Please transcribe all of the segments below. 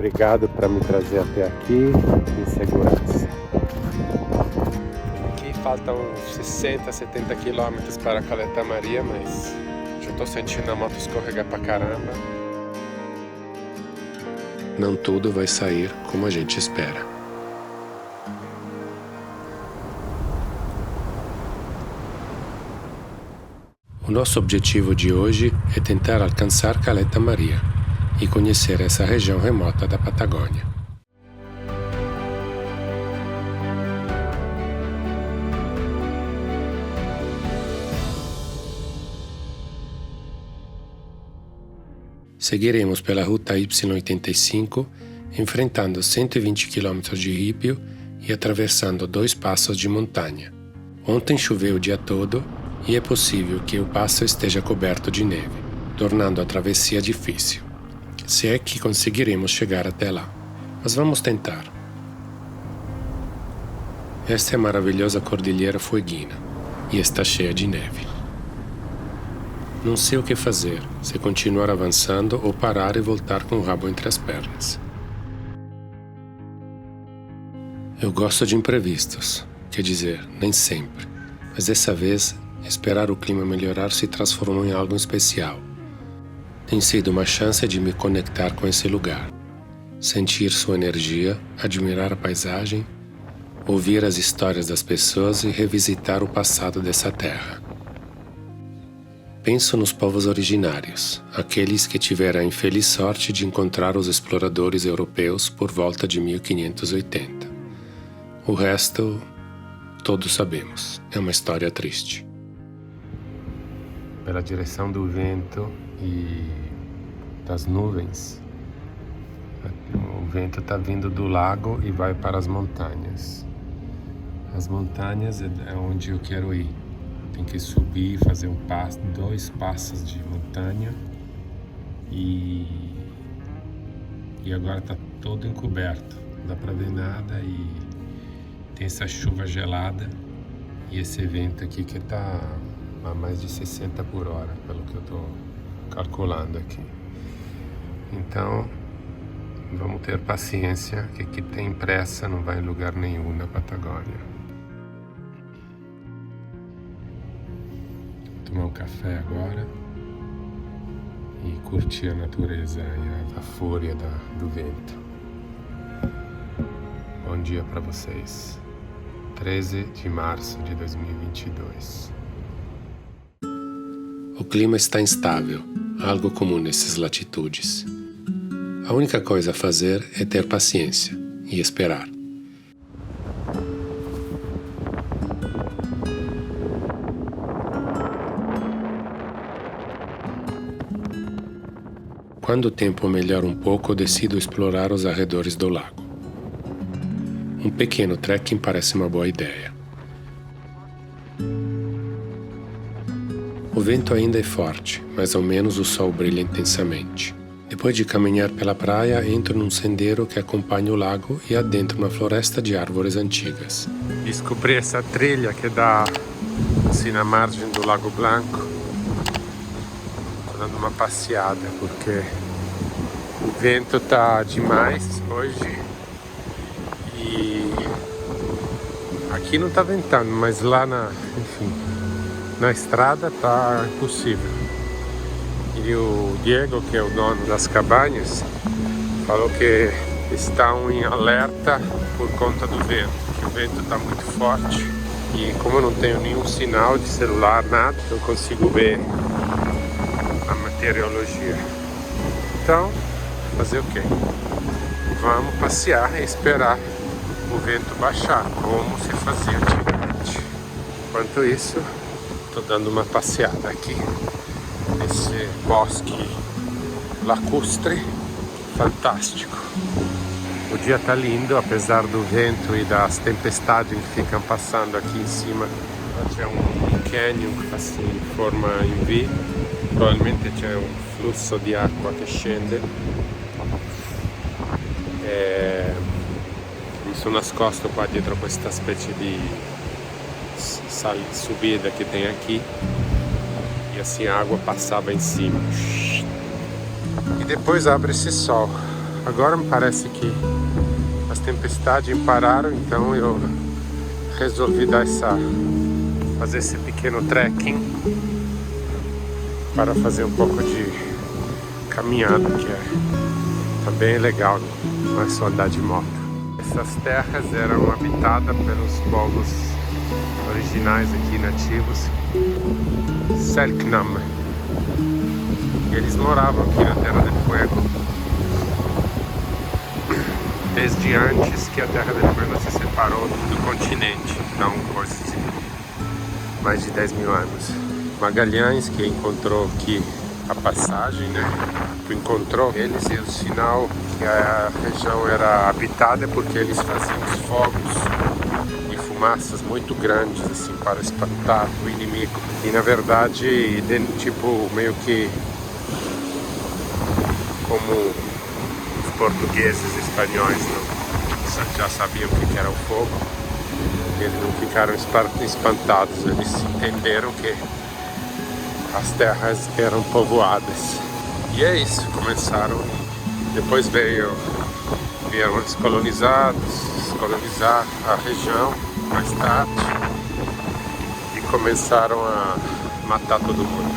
Obrigado para me trazer até aqui em segurança. Aqui faltam uns 60, 70 quilômetros para Caleta Maria, mas já estou sentindo a moto escorregar pra caramba. Não tudo vai sair como a gente espera. O nosso objetivo de hoje é tentar alcançar Caleta Maria e conhecer essa região remota da Patagônia. Seguiremos pela ruta Y85, enfrentando 120 km de ripio e atravessando 2 passos de montanha. Ontem choveu o dia todo e é possível que o passo esteja coberto de neve, tornando a travessia difícil. Se é que conseguiremos chegar até lá. Mas vamos tentar. Esta é a maravilhosa Cordilheira Fueguina e está cheia de neve. Não sei o que fazer, se continuar avançando ou parar e voltar com o rabo entre as pernas. Eu gosto de imprevistos, quer dizer, nem sempre, mas dessa vez, esperar o clima melhorar se transformou em algo especial. Tem sido uma chance de me conectar com esse lugar, sentir sua energia, admirar a paisagem, ouvir as histórias das pessoas e revisitar o passado dessa terra. Penso nos povos originários, aqueles que tiveram a infeliz sorte de encontrar os exploradores europeus por volta de 1580. O resto, todos sabemos, é uma história triste. Pela direção do vento e das nuvens, o vento está vindo do lago e vai para as montanhas. As montanhas é onde eu quero ir. Tem que subir, fazer 2 passos de montanha e agora está todo encoberto, não dá para ver nada e tem essa chuva gelada e esse vento aqui que está a mais de 60 por hora, pelo que eu estou calculando aqui. Então, vamos ter paciência, que quem tem pressa não vai em lugar nenhum na Patagônia. Tomar um café agora e curtir a natureza e a fúria do vento. Bom dia para vocês. 13 de março de 2022. O clima está instável, algo comum nessas latitudes. A única coisa a fazer é ter paciência e esperar. Quando o tempo melhora um pouco, decido explorar os arredores do lago. Um pequeno trekking parece uma boa ideia. O vento ainda é forte, mas ao menos o sol brilha intensamente. Depois de caminhar pela praia, entro num sendeiro que acompanha o lago e adentro uma floresta de árvores antigas. Descobri essa trilha que dá assim na margem do Lago Blanco. Estou dando uma passeada porque o vento tá demais hoje e aqui não tá ventando, mas lá na estrada tá impossível. E o Diego, que é o dono das cabañas, falou que estão em alerta por conta do vento, que o vento está muito forte e como eu não tenho nenhum sinal de celular, nada, eu consigo ver a meteorologia. Então, fazer o quê? Vamos passear e esperar o vento baixar, como se fazia antigamente. Enquanto isso, estou dando uma passeada aqui nesse bosque lacustre fantástico. O dia tá lindo, apesar do vento e das tempestades que ficam passando aqui em cima. C'è um canyon assim, em forma em V, probabilmente c'è um flusso di acqua che scende. Mi sono nascosto qua dietro questa specie di subida que tem aqui e assim a água passava em cima e depois abre esse sol Agora me parece que as tempestades pararam, então eu resolvi fazer esse pequeno trekking para fazer um pouco de caminhada, que tá bem legal, não é só andar de moto. Essas terras eram habitadas pelos povos originais aqui, nativos, Selknam. E eles moravam aqui na Terra del Fuego desde antes que a Terra del Fuego se separou do continente, então coisa de mais de 10 mil anos. Magalhães, que encontrou aqui a passagem, né? Encontrou eles e o sinal que a região era habitada porque eles faziam os fogos e fumaças muito grandes assim para espantar o inimigo. E na verdade, tipo, meio que como os portugueses e espanhóis já sabiam o que era o fogo, eles não ficaram espantados, eles entenderam que as terras eram povoadas. E é isso, começaram, depois vieram os colonizar a região mais tarde e começaram a matar todo mundo.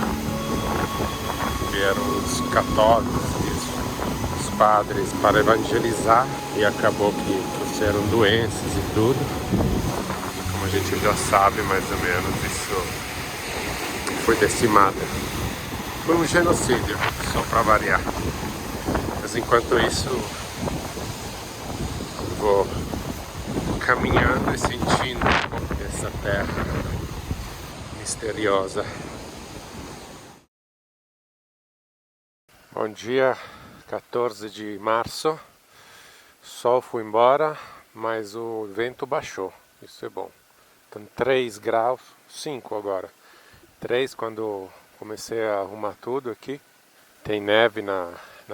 Vieram os católicos, os padres para evangelizar e acabou que trouxeram doenças e tudo. E como a gente já sabe mais ou menos, isso foi decimada. Foi um genocídio, só para variar. Mas enquanto isso, vou caminhando e sentindo essa terra misteriosa. Bom dia, 14 de março. O sol foi embora, mas o vento baixou. Isso é bom. Então 3 graus, 5 agora. 3 quando comecei a arrumar tudo aqui. Tem neve na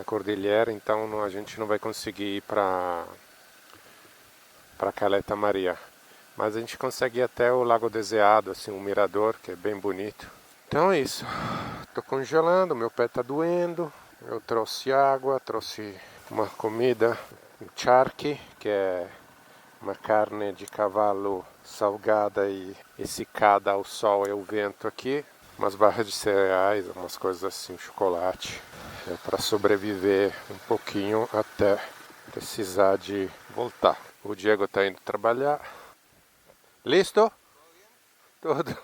cordilheira, então a gente não vai conseguir ir para Caleta Maria. Mas a gente consegue ir até o Lago Deseado, assim, um mirador que é bem bonito. Então é isso. Tô congelando, meu pé tá doendo. Eu trouxe água, trouxe uma comida, um charqui, que é uma carne de cavalo salgada e secada ao sol e ao vento aqui. Umas barras de cereais, umas coisas assim, chocolate. É para sobreviver um pouquinho até precisar de voltar. O Diego tá indo trabalhar. Listo? Tudo.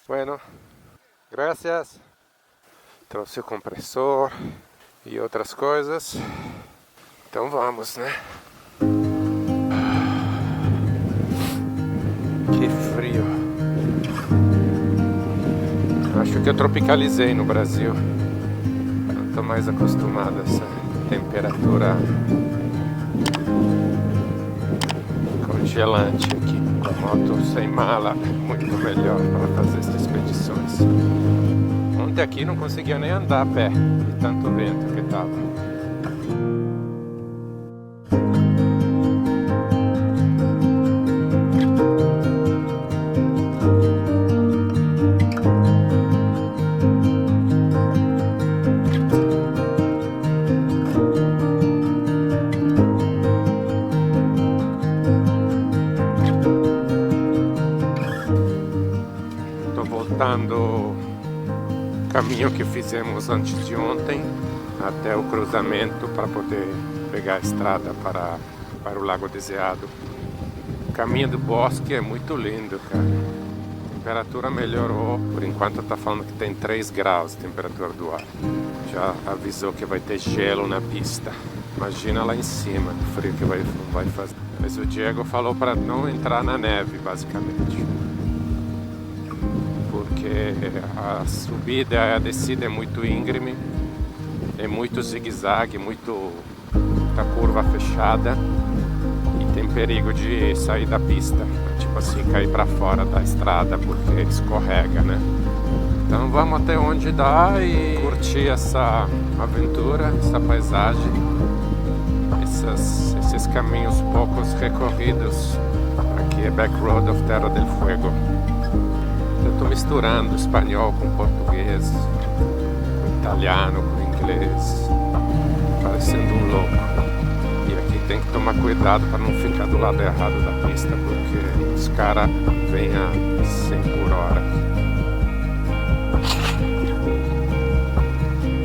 Bueno, gracias. Trouxe o compressor e outras coisas. Então vamos, né? Que frio. Acho que eu tropicalizei no Brasil. Não tô mais acostumado a essa temperatura congelante aqui. Com a moto sem mala é muito melhor para fazer essas expedições. Ontem aqui não conseguia nem andar a pé de tanto vento que tava. Estou voltando o caminho que fizemos antes de ontem até o cruzamento para poder pegar a estrada para o Lago Deseado. O caminho do bosque é muito lindo, cara. A temperatura melhorou, por enquanto está falando que tem 3 graus de temperatura do ar. Já avisou que vai ter gelo na pista. Imagina lá em cima o frio que vai fazer. Mas o Diego falou para não entrar na neve, basicamente. Porque a subida e a descida é muito íngreme, é muito zigue-zague, muita curva fechada e tem perigo de sair da pista, tipo assim, cair para fora da estrada porque escorrega, né? Então vamos até onde dá e curtir essa aventura, essa paisagem, esses caminhos poucos recorridos. Aqui é Back Road of Terra del Fuego. Eu estou misturando espanhol com português, com italiano, com inglês. parecendo um louco. E aqui tem que tomar cuidado para não ficar do lado errado da pista, porque os caras vêm a 100 por hora.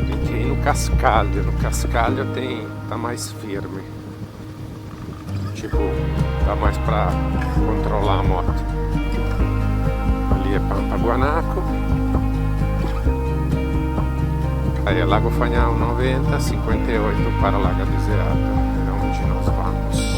Tem que ir no cascalho. No cascalho tá mais firme. Tipo, dá mais para controlar a moto. Ali é Pampa Guanaco. Aí é Lago Fagnal 90, 58 para Laga Deseada, é onde nós vamos.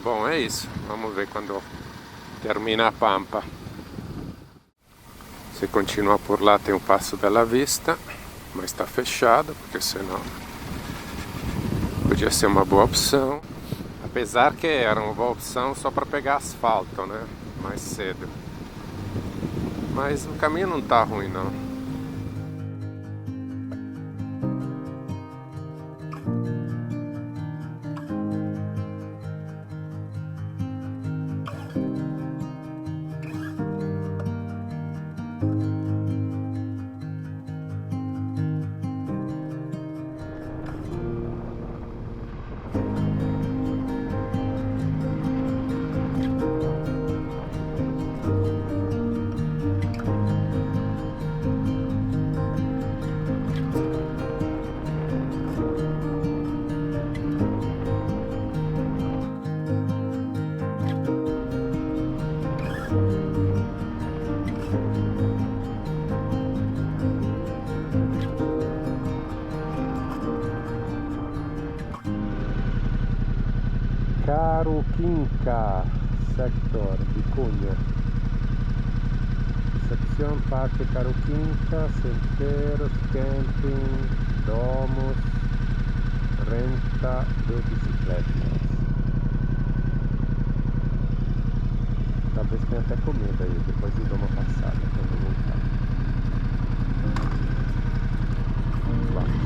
Bom, é isso. Vamos ver quando termina a Pampa. Se continuar por lá tem o Passo Bela Vista, mas está fechado, porque senão podia ser uma boa opção. Apesar que era uma boa opção só para pegar asfalto, né? Mais cedo. Mas o caminho não tá ruim não. Caruquinca sector Vicuña. Sección Parque Caruquinca, senderos, camping, domos, renta de bicicletas. Talvez tenha até comida aí, depois eu dou uma passada quando voltar. Vamos.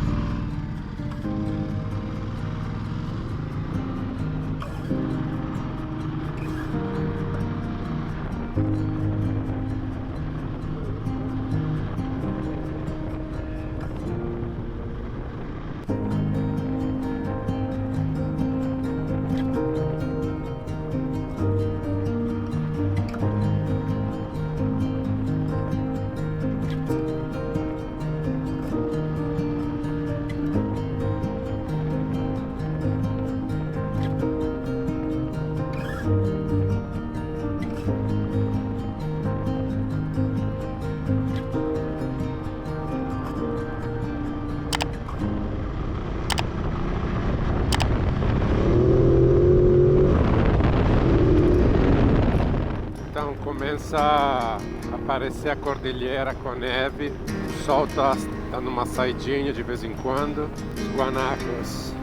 Começa a aparecer a cordilheira com neve, o sol tá dando uma saidinha de vez em quando, os guanacos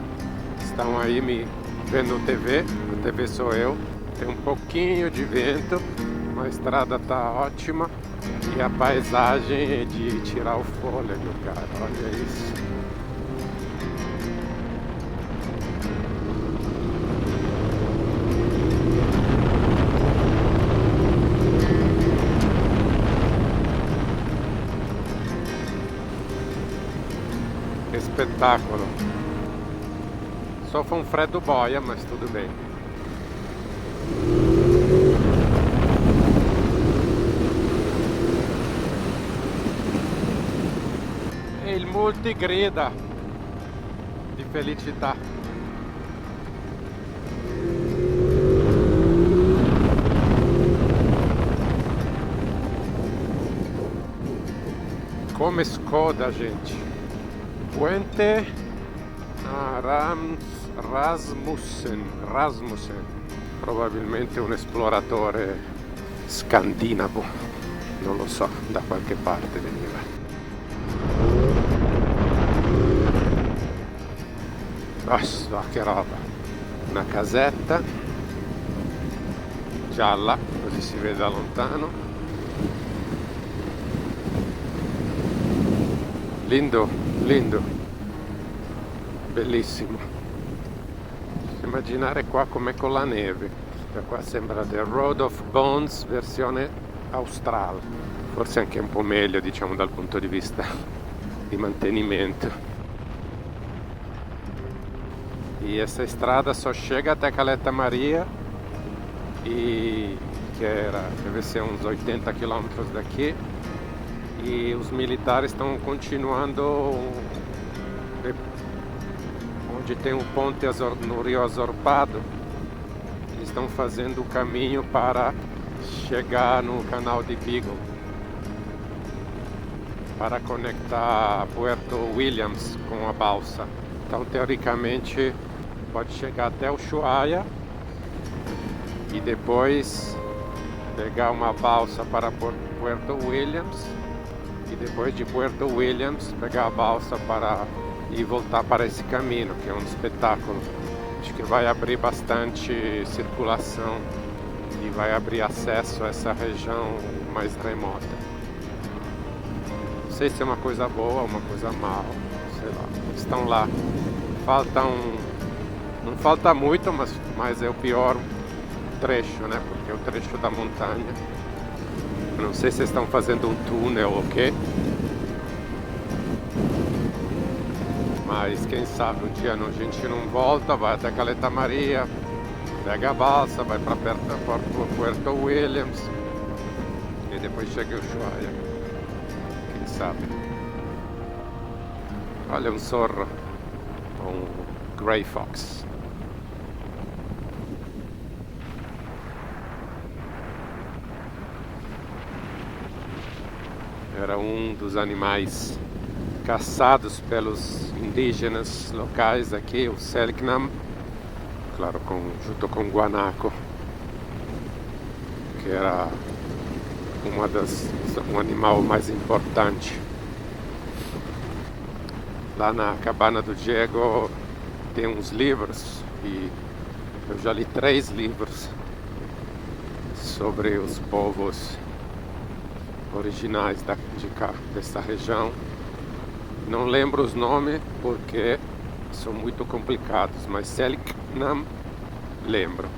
estão aí me vendo TV, a TV sou eu, tem um pouquinho de vento, a estrada tá ótima e a paisagem é de tirar o fôlego, cara, olha isso. Espetáculo. Só foi um freio boia, mas tudo bem. Il multigrida di felicità. Come Skoda, gente. Puente Rasmussen, probabilmente un esploratore scandinavo, non lo so, da qualche parte veniva. Oh, che roba! Una casetta gialla, così si vede da lontano. Lindo, lindo, bellissimo. Immaginare qua com'è con la neve. Qua sembra The Road of Bones versione australe, forse anche un po' meglio, diciamo, dal punto di vista di mantenimento. E essa estrada só chega até Caleta Maria, e deve ser uns 80 quilômetros daqui, e os militares estão continuando onde tem um ponte no Rio Azorpado. Eles estão fazendo o caminho para chegar no canal de Beagle, para conectar Puerto Williams com a balsa. Então, teoricamente, pode chegar até o Ushuaia e depois pegar uma balsa para Puerto Williams, e depois de Puerto Williams pegar a balsa e voltar para esse caminho, que é um espetáculo. Acho que vai abrir bastante circulação e vai abrir acesso a essa região mais remota. Não sei se é uma coisa boa ou uma coisa mal, sei lá. Estão lá. Não falta muito, mas é o pior trecho, né? Porque é o trecho da montanha. Não sei se estão fazendo um túnel ou o quê. Mas quem sabe um dia a gente não volta, vai até Caleta Maria, pega a balsa, vai para perto da Puerto Williams e depois chega o Ushuaia. Quem sabe? Olha um zorro, um Grey Fox. Era um dos animais caçados pelos indígenas locais aqui, o Selknam, claro, junto com o guanaco, que era um animal mais importante. Lá na cabana do Diego tem uns livros, e eu já li 3 livros sobre os povos originais de cá, dessa região. Não lembro os nomes porque são muito complicados, mas Selknam lembro.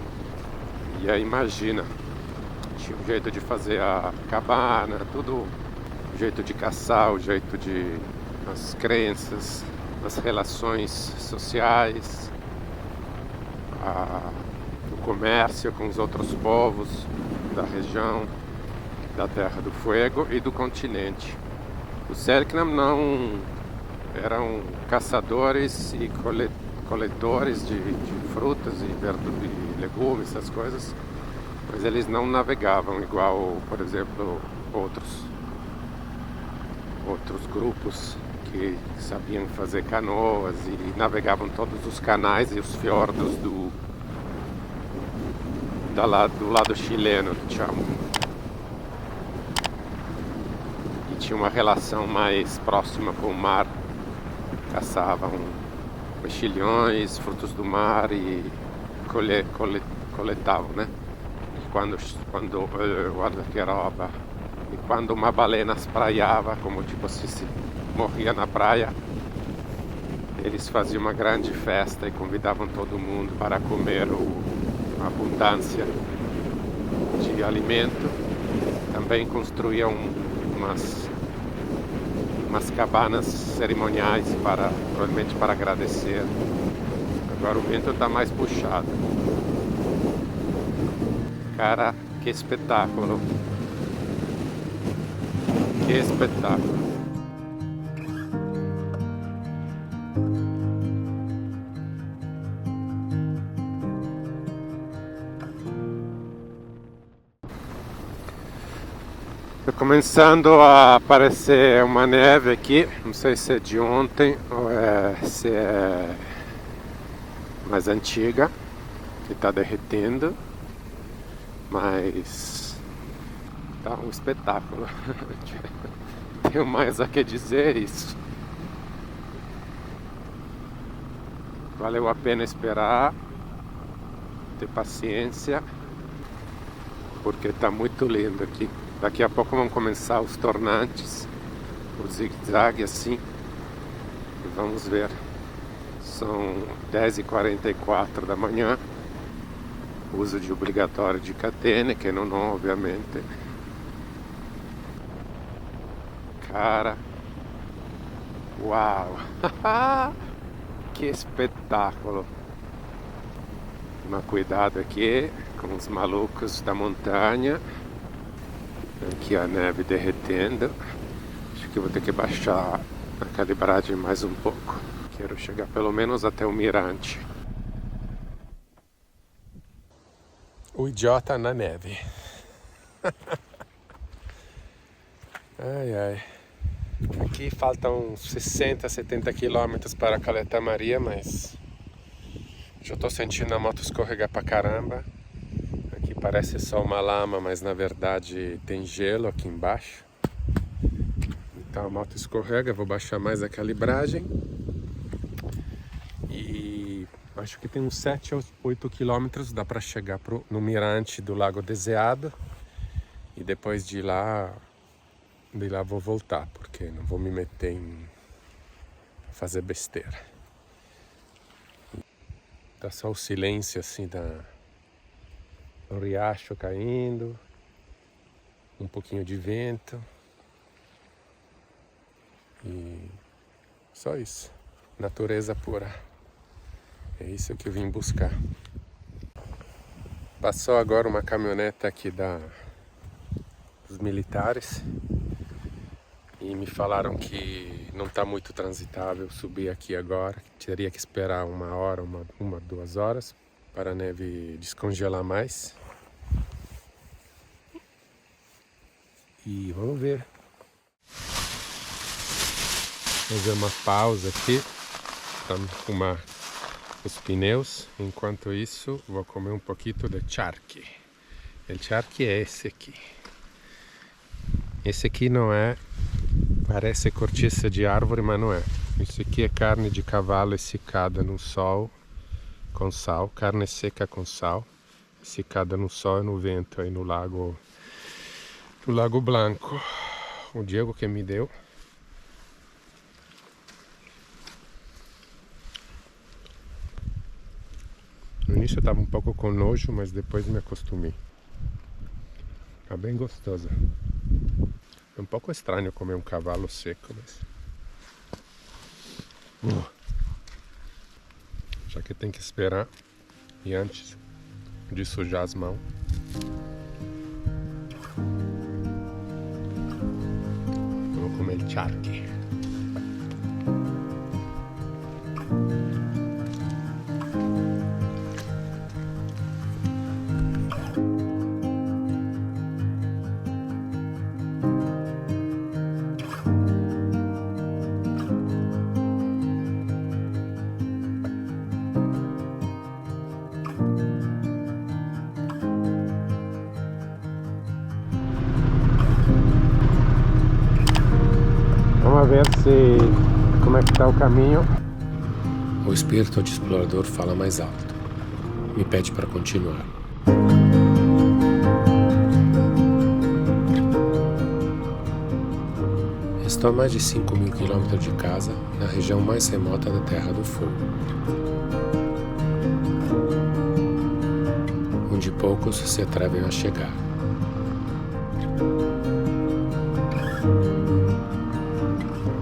E aí imagina, tinha um jeito de fazer a cabana, tudo, o jeito de caçar, o jeito de as crenças, as relações sociais, o comércio com os outros povos da região, da Terra do Fuego e do continente. Os Selknam não eram caçadores e coletores de frutas e legumes, essas coisas, mas eles não navegavam igual, por exemplo, outros grupos que sabiam fazer canoas e navegavam todos os canais e os fiordos do lado chileno, que chamam. E tinha uma relação mais próxima com o mar. Caçavam mexilhões, frutos do mar e coletavam, né? E quando guarda-piroba, e quando uma baleia espraiava, como tipo se morria na praia, eles faziam uma grande festa e convidavam todo mundo para comer a abundância de alimento. Também construíam umas cabanas cerimoniais provavelmente para agradecer. Agora o vento está mais puxado. Cara, que espetáculo! Que espetáculo! Está começando a aparecer uma neve aqui, não sei se é de ontem ou se é mais antiga, que está derretendo, mas tá um espetáculo. Tenho mais a que dizer isso. Valeu a pena esperar, ter paciência, porque está muito lindo aqui. Daqui a pouco vão começar os tornantes, o zigue-zague assim, E vamos ver. São 10h44 da manhã. Uso de obrigatório de catene, que não obviamente. Cara, uau! Que espetáculo! Mas cuidado aqui com os malucos da montanha. Aqui a neve derretendo. Acho que vou ter que baixar a calibragem mais um pouco. Quero chegar pelo menos até o mirante. O idiota na neve. Ai, ai. Aqui faltam uns 60, 70 quilômetros para Caleta Maria, mas já estou sentindo a moto escorregar pra caramba. Aqui parece só uma lama, mas na verdade tem gelo aqui embaixo. Então a moto escorrega, vou baixar mais a calibragem. E acho que tem uns 7 ou 8 quilômetros, dá para chegar no mirante do Lago Deseado. E depois de lá vou voltar, porque não vou me meter em fazer besteira. Tá só o silêncio assim do riacho caindo, um pouquinho de vento e só isso, natureza pura. É isso que eu vim buscar. Passou agora uma caminhonete aqui dos militares e me falaram que não está muito transitável subir aqui agora. Teria que esperar uma hora, uma 2 horas para a neve descongelar mais. E vamos ver. Vou fazer uma pausa aqui para arrumar os pneus. Enquanto isso, vou comer um pouquinho de charqui. O charqui é esse aqui. Esse aqui não é, parece cortiça de árvore, mas não é. Isso aqui é carne de cavalo essicada no sol com sal, carne seca com sal, essicada no sol e no vento aí no Lago Blanco. O Diego que me deu. No início eu estava um pouco com nojo, mas depois me acostumei. Tá bem gostosa. É um pouco estranho comer um cavalo seco, mas... já que tem que esperar. E antes de sujar as mãos, vou comer charqui. Vamos ver como é que está o caminho. O espírito de explorador fala mais alto. Me pede para continuar. Estou a mais de 5.000 quilômetros de casa, na região mais remota da Terra do Fogo, onde poucos se atrevem a chegar.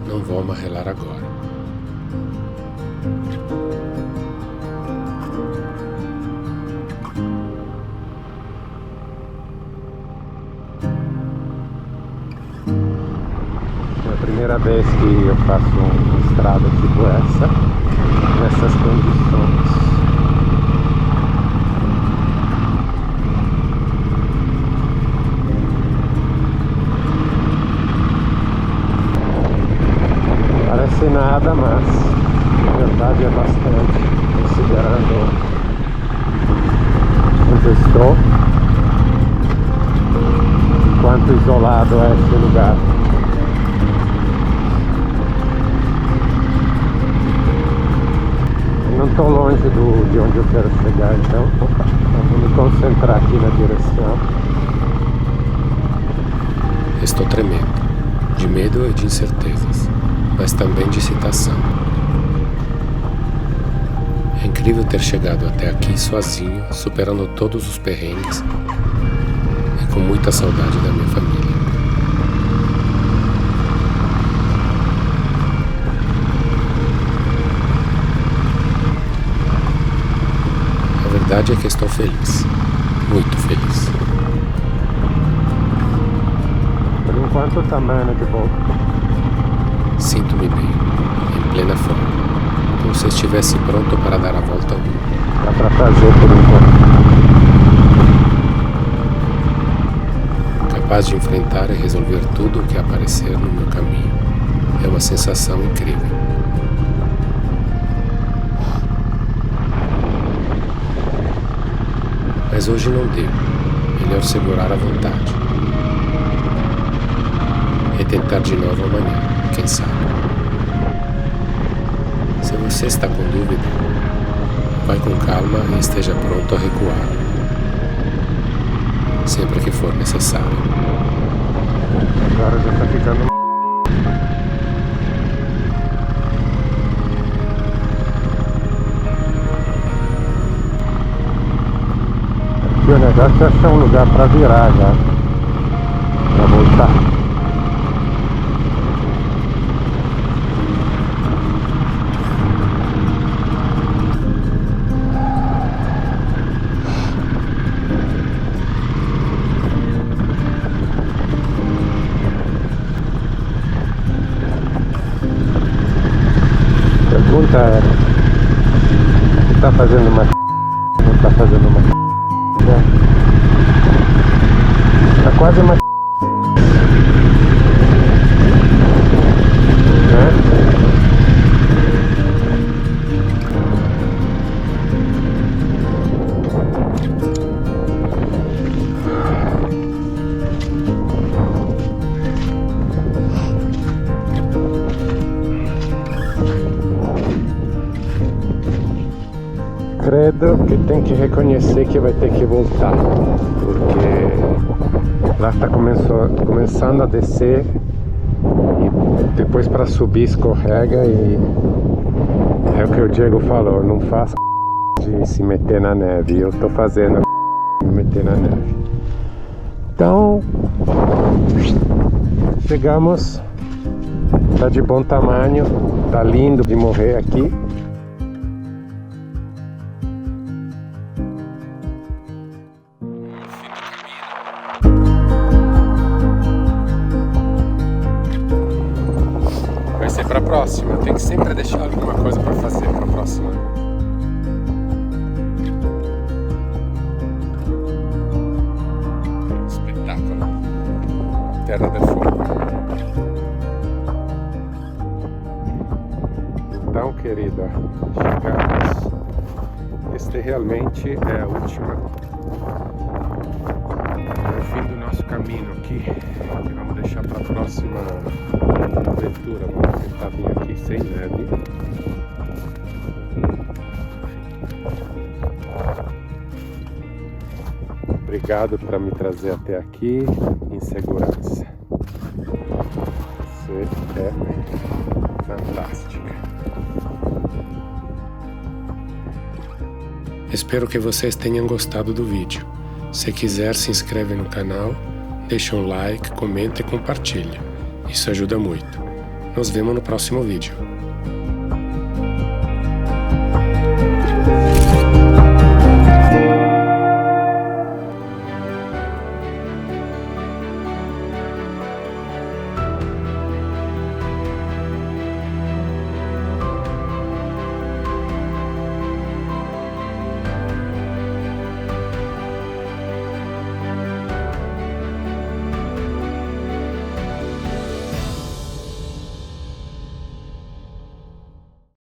Não vou amarrelar agora. É a primeira vez que eu faço uma estrada tipo essa, nessas condições. Parece nada, mas na verdade é bastante, considerando onde eu estou, quanto isolado é esse lugar. Eu não estou longe de onde eu quero chegar, então vou me concentrar aqui na direção. Estou tremendo, de medo e de incertezas. mas também de citação. É incrível ter chegado até aqui sozinho, superando todos os perrengues e com muita saudade da minha família. A verdade é que estou feliz, muito feliz. Por enquanto também, de volta. Sinto-me bem, em plena forma, como se estivesse pronto para dar a volta ao mundo. Dá pra fazer por enquanto. Capaz de enfrentar e resolver tudo o que aparecer no meu caminho. É uma sensação incrível. Mas hoje não deu. Melhor segurar a vontade. E tentar de novo amanhã, quem sabe. Se você está com dúvida, vai com calma e esteja pronto a recuar, sempre que for necessário. Agora já tá ficando. Aqui o negócio é achar um lugar pra virar já. Pra voltar. Pergunta é, você tá fazendo uma não tá fazendo uma tá quase uma credo que tem que reconhecer que vai ter que voltar, porque lá está começando a descer e depois para subir escorrega e é o que o Diego falou, não faça de se meter na neve, eu estou fazendo me meter na neve. Então chegamos, tá de bom tamanho, tá lindo de morrer aqui. Vai ser para a próxima. Tem que sempre deixar alguma coisa para fazer para a próxima. Espetáculo. Terra del Fogo. Então, querida, chegamos. Este realmente é a última. É o fim do nosso caminho aqui. Que vamos deixar para a próxima aventura. Vamos tentar vir aqui sem neve. Obrigado por me trazer até aqui em segurança. Você é fantástica. Espero que vocês tenham gostado do vídeo. Se quiser, se inscreve no canal, deixa um like, comenta e compartilha. Isso ajuda muito. Nos vemos no próximo vídeo.